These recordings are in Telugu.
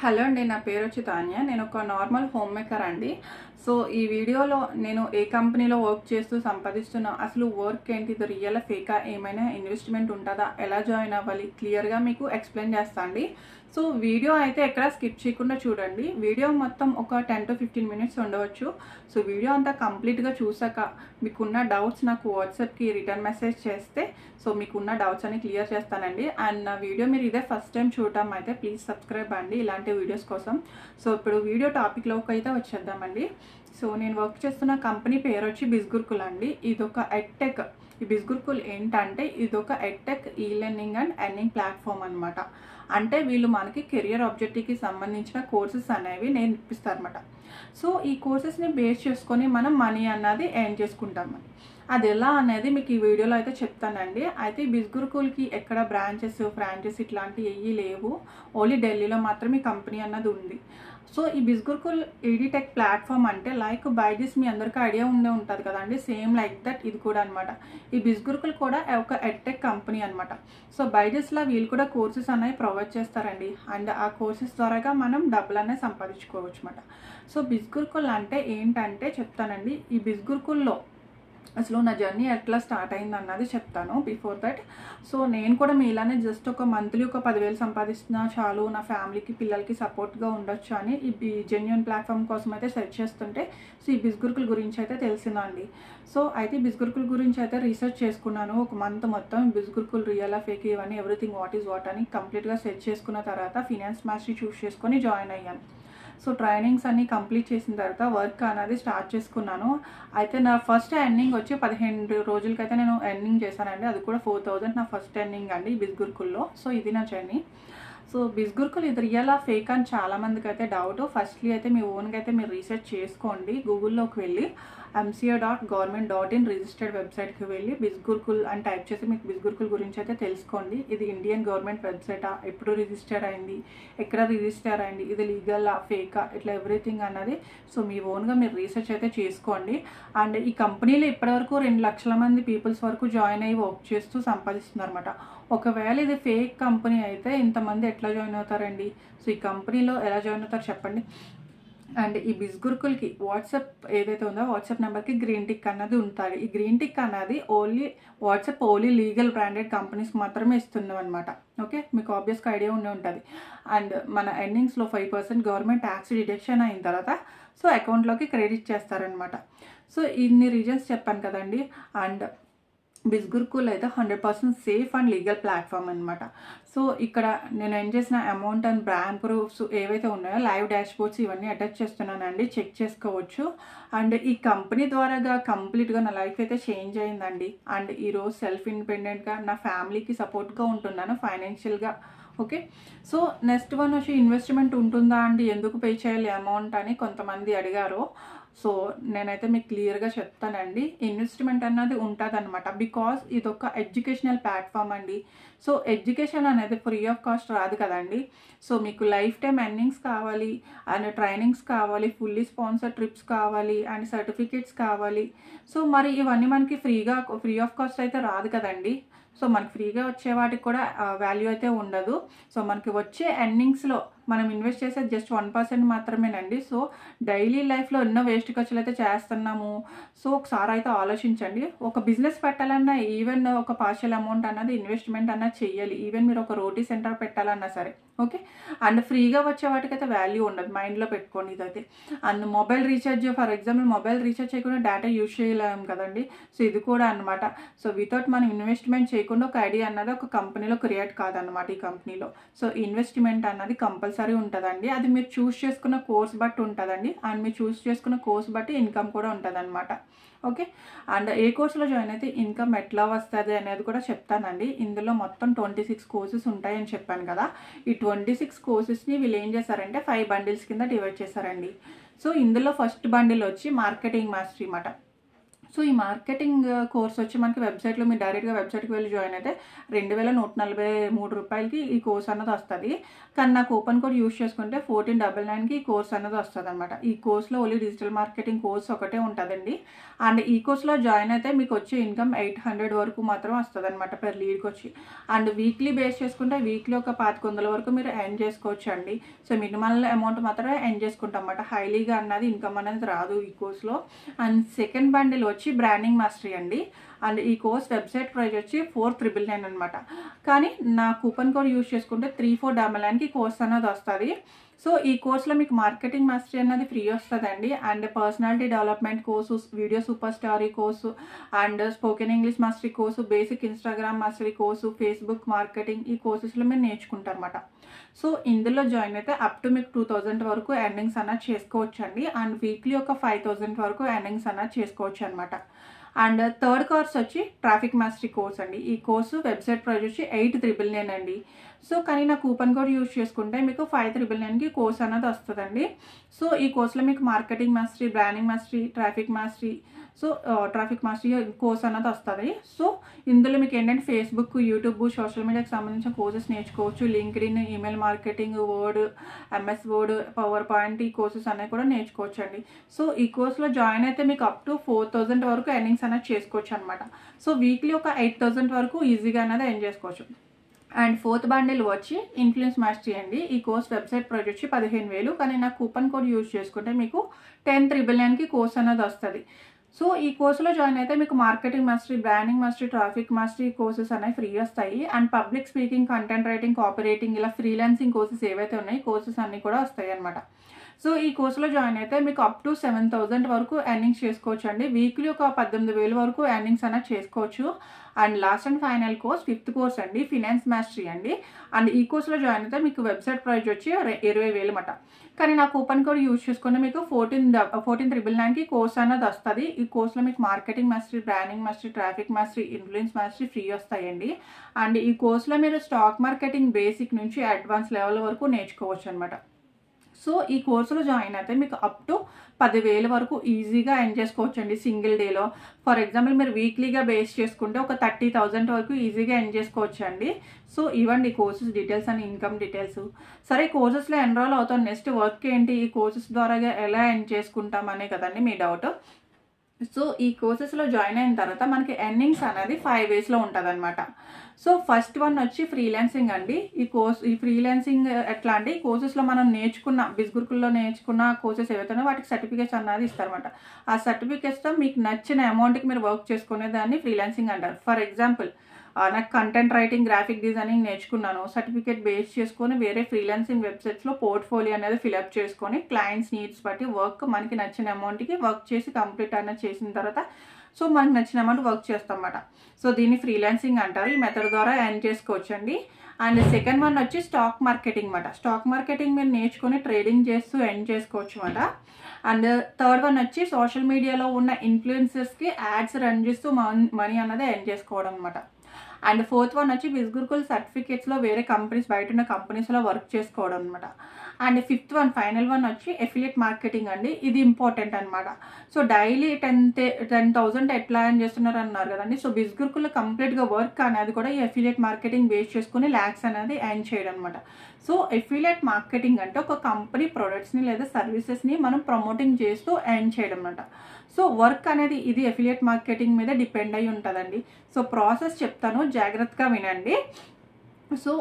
హలో అండి, నా పేరు వచ్చి తాన్య. నేను ఒక నార్మల్ హోమ్ మేకర్ అండి. సో ఈ వీడియోలో నేను ఏ కంపెనీలో వర్క్ చేస్తూ సంపాదిస్తున్నా, అసలు వర్క్ ఏంటి, ఇది రియల్ ఫేకా, ఏమైనా ఇన్వెస్ట్మెంట్ ఉంటుందా, ఎలా జాయిన్ అవ్వాలి, క్లియర్గా మీకు ఎక్స్ప్లెయిన్ చేస్తాను అండి. సో వీడియో అయితే ఎక్కడ స్కిప్ చేయకుండా చూడండి. వీడియో మొత్తం ఒక 10 to 15 minutes ఉండవచ్చు. సో వీడియో అంతా కంప్లీట్గా చూసాక మీకున్న డౌట్స్ నాకు వాట్సాప్కి రిటర్న్ మెసేజ్ చేస్తే సో మీకున్న డౌట్స్ అని క్లియర్ చేస్తానండి. అండ్ నా వీడియో మీరు ఇదే ఫస్ట్ టైం చూడటం అయితే ప్లీజ్ సబ్స్క్రైబ్ అండి ఇలాంటి వీడియోస్ కోసం. సో ఇప్పుడు వీడియో టాపిక్లోకి అయితే వచ్చేద్దామండి. సో నేను వర్క్ చేస్తున్న కంపెనీ పేరు వచ్చి బిజ్గురుకుల్ అండి. ఇదొక ఎడ్టెక్. ఈ బిజ్గురుకుల్ ఏంటంటే ఇదొక ఎడ్టెక్ ఈ లెర్నింగ్ అండ్ ఎర్నింగ్ ప్లాట్ఫామ్ అనమాట. అంటే వీళ్ళు మనకి కెరియర్ ఆబ్జెక్టివ్కి సంబంధించిన కోర్సెస్ అనేవి నేర్పిస్తారన్నమాట. సో ఈ కోర్సెస్ని బేస్ చేసుకొని మనం మనీ అన్నది ఎర్న్ చేసుకుంటాం. అది ఎలా అనేది మీకు ఈ వీడియోలో అయితే చెప్తానండి. అయితే బిజ్గురుకుల్కి ఎక్కడ ఫ్రాంచెస్ ఇట్లాంటివి ఏవి లేవు. ఓన్లీ ఢిల్లీలో మాత్రమే కంపెనీ అన్నది ఉంది. సో ఈ బిజ్గురుకుల్ ఎడిటెక్ ప్లాట్ఫామ్ అంటే లైక్ బైజూస్, మీ అందరికీ ఐడియా ఉంటుంది కదండి, సేమ్ లైక్ దట్ ఇది కూడా అనమాట. ఈ బిజ్గురుకుల్ కూడా ఒక ఎడ్టెక్ కంపెనీ అనమాట. సో బైజూస్లో వీళ్ళు కూడా కోర్సెస్ అనేవి ప్రొవైడ్ చేస్తారండి. అండ్ ఆ కోర్సెస్ ద్వారాగా మనం డబ్బులు అనేవి సంపాదించుకోవచ్చు అనమాట. సో బిజ్గురుకుల్ అంటే ఏంటంటే చెప్తానండి. ఈ బిజ్గురుకుల్లో అసలు నా జర్నీ ఎట్లా స్టార్ట్ అయింది అన్నది చెప్తాను. బిఫోర్ దట్ సో నేను కూడా మీలానే జస్ట్ ఒక మంత్లీ ఒక 10,000 సంపాదిస్తున్నా చాలు, నా ఫ్యామిలీకి పిల్లలకి సపోర్ట్గా ఉండొచ్చు అని ఈ జెన్యూన్ ప్లాట్ఫామ్ కోసం అయితే సెర్చ్ చేస్తుంటే సో ఈ బిజ్గురుకుల్ గురించి అయితే తెలిసిందండి. సో అయితే బిజ్గురుకుల్ గురించి అయితే రీసెర్చ్ చేసుకున్నాను. ఒక మంత్ మొత్తం బిజ్గురుకుల్ రియల్ ఫేక్ ఇవన్నీ ఎవ్రీథింగ్ వాట్ ఈజ్ వాట్ అని కంప్లీట్గా సెర్చ్ చేసుకున్న తర్వాత ఫినాన్స్ మాస్టరీ చూస్ చేసుకొని జాయిన్ అయ్యాను. సో ట్రైనింగ్స్ అన్నీ కంప్లీట్ చేసిన తర్వాత వర్క్ అనేది స్టార్ట్ చేసుకున్నాను. అయితే నా ఫస్ట్ ఎర్నింగ్ వచ్చి 15 రోజులకైతే నేను ఎర్నింగ్ చేశానండి. అది కూడా 4,000 నా ఫస్ట్ ఎర్నింగ్ అండి బిజ్గురుకుల్లో. సో ఇది నా జర్నీ. సో బిజ్గురుకుల్ ఇది రియల్ ఫేక్ అని చాలామందికి అయితే డౌట్. ఫస్ట్లీ అయితే మీ ఓన్గా అయితే మీరు రీసెర్చ్ చేసుకోండి. గూగుల్లోకి వెళ్ళి mca.government.in రిజిస్టర్డ్ వెబ్సైట్కి వెళ్ళి బిజ్గురుకుల్ అని టైప్ చేసి మీకు బిజ్గురుకుల్ గురించి అయితే తెలుసుకోండి. ఇది ఇండియన్ గవర్నమెంట్ వెబ్సైటా, ఎప్పుడు రిజిస్టర్ అయింది, ఎక్కడ రిజిస్టర్ అయింది, ఇది లీగలా ఫేకా, ఇట్లా ఎవ్రీథింగ్ అన్నది సో మీ ఓన్గా మీరు రీసెర్చ్ అయితే చేసుకోండి. అండ్ ఈ కంపెనీలో ఇప్పటివరకు 2 లక్షల మంది పీపుల్స్ వరకు జాయిన్ అయ్యి వర్క్ చేస్తూ సంపాదిస్తున్నారు అనమాట. ఒకవేళ ఇది ఫేక్ కంపెనీ అయితే ఇంతమంది ఎట్లా జాయిన్ అవుతారండి? సో ఈ కంపెనీలో ఎలా జాయిన్ అవుతారు చెప్పండి. అండ్ ఈ బిజ్గురుకుల్కి వాట్సాప్ ఏదైతే ఉందో వాట్సాప్ నెంబర్కి గ్రీన్ టిక్ అన్నది ఉంటుంది. ఈ గ్రీన్ టిక్ అన్నది వాట్సాప్ ఓన్లీ లీగల్ బ్రాండెడ్ కంపెనీస్కి మాత్రమే ఇస్తున్నాం అనమాట. ఓకే, మీకు ఆబ్వియస్గా ఐడియా ఉంటుంది. అండ్ మన ఎర్నింగ్స్లో 5% గవర్నమెంట్ ట్యాక్స్ డిడక్షన్ అయిన తర్వాత సో అకౌంట్లోకి క్రెడిట్ చేస్తారనమాట. సో ఇన్ని రీజన్స్ చెప్పాను కదండి. అండ్ బిజ్గురుకుల్ అయితే 100% సేఫ్ అండ్ లీగల్ ప్లాట్ఫామ్ అనమాట. సో ఇక్కడ నేను ఏం చేసిన అమౌంట్ అండ్ బ్రాండ్ ప్రూఫ్స్ ఏవైతే ఉన్నాయో లైవ్ డాష్ బోర్డ్స్ ఇవన్నీ అటాచ్ చేస్తున్నానండి, చెక్ చేసుకోవచ్చు. అండ్ ఈ కంపెనీ ద్వారాగా కంప్లీట్గా నా లైఫ్ అయితే చేంజ్ అయిందండి. అండ్ ఈరోజు సెల్ఫ్ ఇండిపెండెంట్గా నా ఫ్యామిలీకి సపోర్ట్గా ఉంటున్నాను ఫైనాన్షియల్గా. ఓకే, సో నెక్స్ట్ వన్ వచ్చి ఇన్వెస్ట్మెంట్ ఉంటుందా అండి, ఎందుకు పే చేయాలి అమౌంట్ అని కొంతమంది అడిగారు. సో నేనైతే మీకు క్లియర్గా చెప్తానండి. ఇన్వెస్ట్మెంట్ అన్నది ఉంటుంది అనమాట. బికాజ్ ఇది ఒక ఎడ్యుకేషనల్ ప్లాట్ఫామ్ అండి. సో ఎడ్యుకేషన్ అనేది ఫ్రీ ఆఫ్ కాస్ట్ రాదు కదండి. సో మీకు లైఫ్ టైం ఎర్నింగ్స్ కావాలి, అండ్ ట్రైనింగ్స్ కావాలి, ఫుల్లీ స్పాన్సర్ ట్రిప్స్ కావాలి, అండ్ సర్టిఫికేట్స్ కావాలి. సో మరి ఇవన్నీ మనకి ఫ్రీ ఆఫ్ కాస్ట్ అయితే రాదు కదండి. సో మనకి ఫ్రీగా వచ్చే వాటికి కూడా వాల్యూ అయితే ఉండదు. సో మనకి వచ్చే ఎర్నింగ్స్లో మనం ఇన్వెస్ట్ చేసేది జస్ట్ 1% మాత్రమేనండి. సో డైలీ లైఫ్లో ఎన్నో వేస్ట్ ఖర్చులు అయితే చేస్తున్నాము. సో ఒకసారి అయితే ఆలోచించండి. ఒక బిజినెస్ పెట్టాలన్నా ఈవెన్ ఒక పార్షియల్ అమౌంట్ అన్నది ఇన్వెస్ట్మెంట్ అన్నది చెయ్యాలి. ఈవెన్ మీరు ఒక రోటీ సెంటర్ పెట్టాలన్నా సరే. ఓకే, అండ్ ఫ్రీగా వచ్చే వాటికైతే వాల్యూ ఉండదు, మైండ్లో పెట్టుకోండి ఇదైతే. And mobile recharge, for example mobile recharge చేయకుండా డేటా యూజ్ చేయలేము కదండి. సో ఇది కూడా అనమాట. సో వితౌట్ మనం ఇన్వెస్ట్మెంట్ చేయకుండా ఒక ఐడియా అన్నది ఒక కంపెనీలో క్రియేట్ కాదన్నమాట. ఈ కంపెనీలో సో ఇన్వెస్ట్మెంట్ అన్నది కంపల్సరీ ఉంటుందండి. అది మీరు చూస్ చేసుకున్న కోర్స్ బట్టి ఉంటుందండి. అండ్ మీరు చూస్ చేసుకున్న కోర్స్ బట్టి ఇన్కమ్ కూడా ఉంటుంది అనమాట. ఓకే, అండ్ ఏ కోర్సులో జాయిన్ అయితే ఇన్కమ్ ఎట్లా వస్తుంది అనేది కూడా చెప్తానండి. ఇందులో మొత్తం 26 కోర్సెస్ ఉంటాయని చెప్పాను కదా. ఈ 26 కోర్సెస్ని వీళ్ళు ఏం చేశారంటే 5 బండిల్స్ కింద డివైడ్ చేశారండి. సో ఇందులో ఫస్ట్ బండిల్ వచ్చి మార్కెటింగ్ మాస్టరీ అన్నమాట. సో ఈ మార్కెటింగ్ కోర్స్ వచ్చి మనకి వెబ్సైట్లో మీరు డైరెక్ట్గా వెబ్సైట్కి వెళ్ళి జాయిన్ అయితే 2143 రూపాయలకి ఈ కోర్స్ అన్నది వస్తుంది. కానీ నా కూపన్ కోడ్ యూస్ చేసుకుంటే 1499కి ఈ కోర్స్ అన్నది వస్తుంది అనమాట. ఈ కోర్స్లో ఓన్లీ డిజిటల్ మార్కెటింగ్ కోర్స్ ఒకటే ఉంటుందండి. అండ్ ఈ కోర్స్లో జాయిన్ అయితే మీకు వచ్చే ఇన్కమ్ 800 వరకు మాత్రం వస్తుంది అనమాట పర్ లీడ్కి వచ్చి. అండ్ వీక్లీ బేస్ చేసుకుంటే వీక్లీ ఒక 1500 వరకు మీరు ఎర్న్ చేసుకోవచ్చు అండి. సో మినిమల్ అమౌంట్ మాత్రమే ఎర్న్ చేసుకుంటాం అన్నమాట. హైలీగా అన్నది ఇన్కమ్ అనేది రాదు ఈ కోర్స్లో. అండ్ సెకండ్ బండిల్ వచ్చి బ్రాండింగ్ మాస్టరీ అండి. అండ్ ఈ కోర్స్ వెబ్సైట్ ప్రైస్ వచ్చి 4999 అనమాట. కానీ నా కూపన్ కోడ్ యూజ్ చేసుకుంటే 3499కి కోర్స్ అన్నది వస్తుంది. సో ఈ కోర్స్లో మీకు మార్కెటింగ్ మాస్టరీ అన్నది ఫ్రీ వస్తుందండి. And personality development course, video super starry course, and spoken English mastery course, basic Instagram mastery course, Facebook marketing, ఈ కోర్సెస్లో మీరు నేర్చుకుంటారు అనమాట. సో ఇందులో జాయిన్ అయితే అప్ టు మీకు 2000 వరకు ఎర్నింగ్స్ అన్నది చేసుకోవచ్చు అండి. అండ్ వీక్లీ ఒక 5000 వరకు ఎర్నింగ్స్ అన్నది చేసుకోవచ్చు అనమాట. అండ్ థర్డ్ కోర్స్ వచ్చి ట్రాఫిక్ మాస్టరీ కోర్స్ అండి. ఈ కోర్సు వెబ్సైట్ ప్రైస్ వచ్చి 899 అండి. సో కానీ నా కూపన్ కోడ్ యూజ్ చేసుకుంటే మీకు 5999కి కోర్స్ అన్నది వస్తుందండి. సో ఈ కోర్సులో మీకు marketing mastery, branding mastery, traffic mastery, so traffic mastery course అన్నది వస్తుంది. సో ఇందులో మీకు ఏంటంటే ఫేస్బుక్, యూట్యూబ్, సోషల్ మీడియాకి సంబంధించిన కోర్సెస్ నేర్చుకోవచ్చు. LinkedIn, email marketing, word, MS word, power point, ఈ కోర్సెస్ అనేవి కూడా నేర్చుకోవచ్చు అండి. సో ఈ కోర్స్లో జాయిన్ అయితే మీకు అప్ టు 4000 వరకు ఎర్నింగ్స్ అనేది చేసుకోవచ్చు అనమాట. సో వీక్లీ ఒక 8000 వరకు ఈజీగా అనేది ఎర్న్ చేసుకోవచ్చు. అండ్ ఫోర్త్ బండిల్ వచ్చి ఇన్ఫ్లుయెన్స్ మాస్టరీ అండి. ఈ కోర్స్ వెబ్సైట్ ప్రైస్ వచ్చి 15000. కానీ నా కూపన్ కోడ్ యూజ్ చేసుకుంటే మీకు 10999కి కోర్స్ అనేది వస్తుంది. సో ఈ కోర్సులో జాయిన్ అయితే మీకు marketing mastery, branding mastery, traffic mastery courses అనేవి ఫ్రీ వస్తాయి. And public speaking, content writing, copywriting, ఇలా ఫ్రీలాన్సింగ్ కోర్సెస్ ఏవైతే ఉన్నాయో కోర్సెస్ అన్నీ కూడా వస్తాయి అనమాట. సో ఈ కోర్సులో జాయిన్ అయితే మీకు అప్ టు 7000 వరకు ఎర్నింగ్స్ చేసుకోవచ్చు అండి. వీక్లీ ఒక 18000 వరకు ఎర్నింగ్స్ అనేది చేసుకోవచ్చు. And last and final course, fifth course అండి, ఫినాన్స్ మాస్టరీ అండి. అండ్ ఈ కోర్సులో జాయిన్ అయితే మీకు వెబ్సైట్ ప్రైస్ వచ్చి 20000 అనమాట. కానీ నా కూపన్ కోడ్ యూజ్ చేసుకుంటే మీకు 14999కి కోర్స్ అన్నది వస్తుంది. ఈ కోర్సులో మీకు marketing mastery, branding mastery, traffic mastery, influence mastery free వస్తాయండి. అండ్ ఈ కోర్సులో మీరు స్టాక్ మార్కెటింగ్ బేసిక్ నుంచి అడ్వాన్స్ లెవెల్ వరకు నేర్చుకోవచ్చు అనమాట. సో ఈ కోర్సులో జాయిన్ అయితే మీకు అప్ టు 10,000 వరకు ఈజీగా ఎర్న్ చేసుకోవచ్చు అండి సింగిల్ డేలో. ఫర్ ఎగ్జాంపుల్ మీరు వీక్లీగా బేస్ చేసుకుంటే ఒక 30,000 వరకు ఈజీగా ఎర్న్ చేసుకోవచ్చు అండి. సో ఇవ్వండి courses details and income details. సరే కోర్సెస్లో ఎన్రోల్ అవుతాం, నెక్స్ట్ వర్క్ ఏంటి, ఈ కోర్సెస్ ద్వారా ఎలా ఎర్న్ చేసుకుంటాం అనే కదండి మీ డౌట్. సో ఈ కోర్సెస్లో జాయిన్ అయిన తర్వాత మనకి ఎర్నింగ్స్ అనేది 5 వేస్లో ఉంటుంది అనమాట. సో ఫస్ట్ వన్ వచ్చి ఫ్రీలాన్సింగ్ అండి. ఈ ఫ్రీలాన్సింగ్ ఎట్లా అంటే ఈ కోర్సెస్లో మనం నేర్చుకున్న బిస్గురుకుల్లో నేర్చుకున్న కోర్సెస్ ఏవైతే వాటికి సర్టిఫికేట్స్ అన్నది ఇస్తారనమాట. ఆ సర్టిఫికేట్స్తో మీకు నచ్చిన అమౌంట్కి మీరు వర్క్ చేసుకునే దాన్ని ఫ్రీలాన్సింగ్ అంటారు. ఫర్ ఎగ్జాంపుల్ నాకు కంటెంట్ రైటింగ్, గ్రాఫిక్ డిజైనింగ్ నేర్చుకున్నాను, సర్టిఫికేట్ బేస్ చేసుకొని వేరే ఫ్రీలాన్సింగ్ వెబ్సైట్స్లో పోర్ట్ఫోలియో అనేది ఫిల్అప్ చేసుకొని క్లయింట్స్ నీడ్స్ బట్టి వర్క్ మనకి నచ్చిన అమౌంట్కి వర్క్ చేసి కంప్లీట్ అనేది చేసిన తర్వాత సో మనకి నచ్చిన అమౌంట్ వర్క్ చేస్తాం అన్నమాట. సో దీన్ని ఫ్రీలాన్సింగ్ అంటారు. ఈ మెథడ్ ద్వారా ఎర్న్ చేసుకోవచ్చు అండి. అండ్ సెకండ్ వన్ వచ్చి స్టాక్ మార్కెటింగ్ అన్నమాట. స్టాక్ మార్కెటింగ్ మీరు నేర్చుకొని ట్రేడింగ్ చేస్తూ ఎర్న్ చేసుకోవచ్చు అన్నమాట. అండ్ థర్డ్ వన్ వచ్చి సోషల్ మీడియాలో ఉన్న ఇన్ఫ్లుయెన్సర్స్కి యాడ్స్ రన్ చేస్తూ మనీ అన్నది ఎర్న్ చేసుకోవడం అనమాట. అండ్ ఫోర్త్ వన్ వచ్చి బిస్గురుకుల్ సర్టిఫికేట్స్లో వేరే కంపెనీస్, బయట ఉన్న కంపెనీస్లో వర్క్ చేసుకోవడం అనమాట. And fifth one, final one వచ్చి ఎఫిలియేట్ మార్కెటింగ్ అండి. ఇది ఇంపార్టెంట్ అనమాట. సో డైలీ 10,000 ఎట్లా ఎర్న్ చేస్తున్నారు అన్నారు కదండి. సో బిస్గురుకుల్లో కంప్లీట్గా వర్క్ అనేది కూడా ఈ ఎఫిలియేట్ మార్కెటింగ్ బేస్ చేసుకుని ల్యాక్స్ అనేది ఎర్న్ చేయడం అనమాట. సో ఎఫిలియేట్ మార్కెటింగ్ అంటే ఒక కంపెనీ ప్రొడక్ట్స్ని లేదా సర్వీసెస్ని మనం ప్రమోటింగ్ చేస్తూ ఎర్న్ చేయడం అనమాట. సో వర్క్ అనేది ఇది ఎఫిలియేట్ మార్కెటింగ్ మీద డిపెండ్ అయి ఉంటుందండి. సో ప్రాసెస్ చెప్తాను, జాగ్రత్తగా వినండి. సో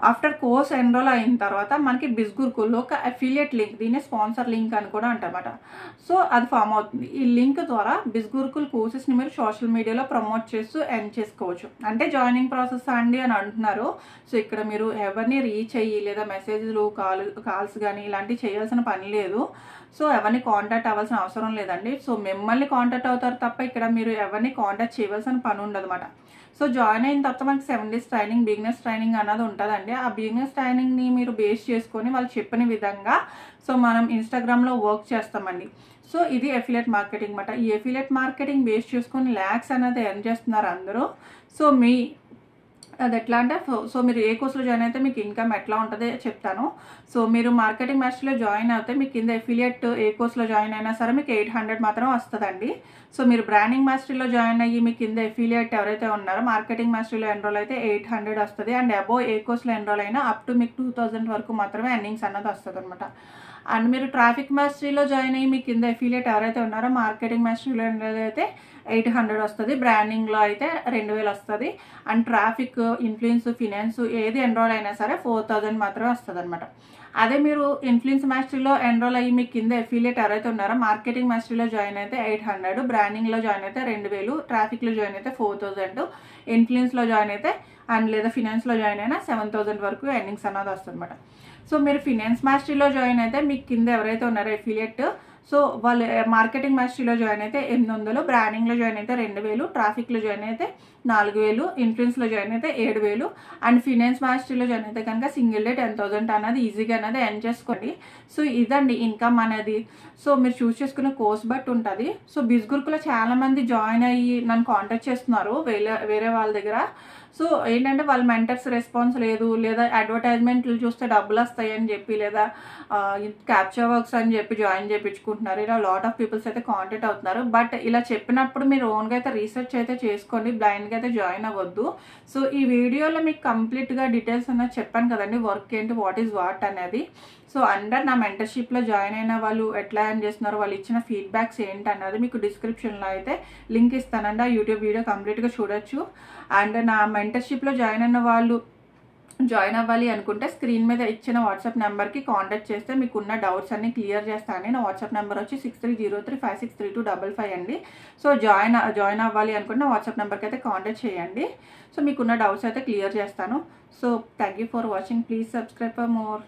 ఆఫ్టర్ కోర్స్ ఎన్రోల్ అయిన తర్వాత మనకి బిస్గురుకుల్లో ఒక అఫిలియేట్ లింక్, దీన్ని స్పాన్సర్ లింక్ అని కూడా అంటారన్నమాట. సో అది ఫామ్ అవుతుంది. ఈ లింక్ ద్వారా బిస్గురుకుల్ కోర్సెస్ని మీరు సోషల్ మీడియాలో ప్రమోట్ చేస్తూ ఎర్న్ చేసుకోవచ్చు. అంటే జాయినింగ్ ప్రాసెస్ అండి అని అంటున్నారు. సో ఇక్కడ మీరు ఎవరిని రీచ్ అయ్యి లేదా మెసేజ్లు, కాల్స్ కానీ ఇలాంటివి చేయాల్సిన పని లేదు. సో ఎవరిని కాంటాక్ట్ అవ్వాల్సిన అవసరం లేదండి. సో మిమ్మల్ని కాంటాక్ట్ అవుతారు తప్ప ఇక్కడ మీరు ఎవరిని కాంటాక్ట్ చేయవలసిన పని ఉండదు అనమాట. సో జాయిన్ అయిన తర్వాత మనకి 7 days ట్రైనింగ్, బిగినర్స్ ట్రైనింగ్ అన్నది ఉంటుందండి. ఆ బిగినర్స్ ట్రైనింగ్ని మీరు బేస్ చేసుకొని వాళ్ళు చెప్పిన విధంగా సో మనం ఇన్స్టాగ్రామ్లో వర్క్ చేస్తామండి. సో ఇది ఎఫిలియేట్ మార్కెటింగ్ అనమాట. ఈ ఎఫిలియేట్ మార్కెటింగ్ బేస్ చేసుకొని ల్యాక్స్ అనేది ఎర్న్ చేస్తున్నారు అందరూ. సో మీ అది ఎట్లా అంటే సో మీరు ఏ కోర్స్లో జాయిన్ అయితే మీకు ఇన్కమ్ ఎట్లా ఉంటుందో చెప్తాను. సో మీరు మార్కెటింగ్ మాస్టర్లో జాయిన్ అయితే మీకు కింద ఎఫిలియేట్ ఏ కోర్స్లో జాయిన్ అయినా సరే మీకు 800 మాత్రం వస్తుందండి. సో మీరు బ్రాండింగ్ మాస్టర్లో జాయిన్ అయ్యి మీ కింద ఎఫిలియేట్ ఎవరైతే ఉన్నారో మార్కెటింగ్ మాస్టర్లో ఎన్రోల్ అయితే 800 వస్తుంది. అండ్ అబోవ్ ఏ కోర్స్లో ఎన్రోల్ అయినా అప్ టు మీకు 2000 వరకు మాత్రమే ఎర్నింగ్స్ అన్నది వస్తుంది అనమాట. అండ్ మీరు ట్రాఫిక్ మాస్టరీలో జాయిన్ అయ్యి మీ కింద ఎఫిలియేట్ ఎవరైతే ఉన్నారో మార్కెటింగ్ మాస్టరీలో ఎన్రోల్ అయితే 800 వస్తుంది. బ్రాండింగ్లో అయితే 2000 వస్తుంది. అండ్ ట్రాఫిక్, ఇన్ఫ్లుయెన్స్, ఫినాన్స్ ఏది ఎన్రోల్ అయినా సరే 4000 మాత్రమే వస్తుంది అనమాట. అదే మీరు ఇన్ఫ్లుయెన్స్ మాస్టరీలో ఎన్రోల్ అయ్యి మీ కింద ఎఫిలియేట్ ఎవరైతే ఉన్నారో మార్కెటింగ్ మాస్టరీలో జాయిన్ అయితే 800, బ్రాండింగ్లో జాయిన్ అయితే 2000, ట్రాఫిక్లో జాయిన్ అయితే 4000, ఇన్ఫ్లుయెన్స్లో జాయిన్ అయితే అండ్ లేదా ఫినాన్స్లో జాయిన్ అయినా 7000 వరకు ఎర్నింగ్స్ అన్నది వస్తుంది అనమాట. సో మీరు ఫినాన్స్ మాస్టరీలో జాయిన్ అయితే మీకు కింద ఎవరైతే ఉన్నారో ఎఫిలియేట్, సో వాళ్ళు మార్కెటింగ్ మాస్టరీలో జాయిన్ అయితే 800, బ్రాండింగ్లో జాయిన్ అయితే 2000, ట్రాఫిక్లో జాయిన్ అయితే 4000, ఇన్ఫ్లుయెన్స్లో జాయిన్ అయితే 7000 అండ్ ఫినాన్స్ మాస్టరీలో జాయిన్ అయితే కనుక సింగిల్ డే 10,000 అనేది ఈజీగా అనేది ఎర్న్ చేసుకోండి. సో ఇదండి ఇన్కమ్ అనేది. సో మీరు చూస్ చేసుకునే కోర్స్ బట్టి ఉంటుంది. సో బిజ్గురుకులో చాలామంది జాయిన్ అయ్యి నన్ను కాంటాక్ట్ చేస్తున్నారు వేరే వాళ్ళ దగ్గర. సో ఏంటంటే వాళ్ళ మెంటర్స్ రెస్పాన్స్ లేదు, లేదా అడ్వర్టైజ్మెంట్లు చూస్తే డబ్బులు వస్తాయి అని చెప్పి, లేదా క్యాప్చర్ వర్క్స్ అని చెప్పి జాయిన్ చేయించుకుంటున్నారు. ఇలా లాట్ ఆఫ్ పీపుల్స్ అయితే కాంటాక్ట్ అవుతున్నారు. బట్ ఇలా చెప్పినప్పుడు మీరు ఓన్గా అయితే రీసెర్చ్ అయితే చేసుకోండి, బ్లైండ్గా అయితే జాయిన్ అవ్వద్దు. సో ఈ వీడియోలో మీకు కంప్లీట్గా డీటెయిల్స్ అన్నది చెప్పాను కదండి, వర్క్ ఏంటి, వాట్ ఈజ్ వాట్ అనేది. సో అండర్ నా మెంటర్షిప్లో జాయిన్ అయిన వాళ్ళు ఎట్లా ఎర్న్ చేస్తున్నారు, వాళ్ళు ఇచ్చిన ఫీడ్బ్యాక్స్ ఏంటి అన్నది మీకు డిస్క్రిప్షన్లో అయితే లింక్ ఇస్తానండి. ఆ యూట్యూబ్ వీడియో కంప్లీట్గా చూడొచ్చు. అండ్ నా మెంటర్షిప్లో జాయిన్ అయిన వాళ్ళు జాయిన్ అవ్వాలి అనుకుంటే స్క్రీన్ మీద ఇచ్చిన వాట్సాప్ నెంబర్కి కాంటాక్ట్ చేస్తే మీకున్న డౌట్స్ అన్ని క్లియర్ చేస్తాను. నా వాట్సాప్ నెంబర్ వచ్చి 6303563255 అండి. సో జాయిన్ అవ్వాలి అనుకుంటే వాట్సాప్ నెంబర్కి అయితే కాంటాక్ట్ చేయండి. సో మీకున్న డౌట్స్ అయితే క్లియర్ చేస్తాను. So thank you for watching. Please subscribe for more.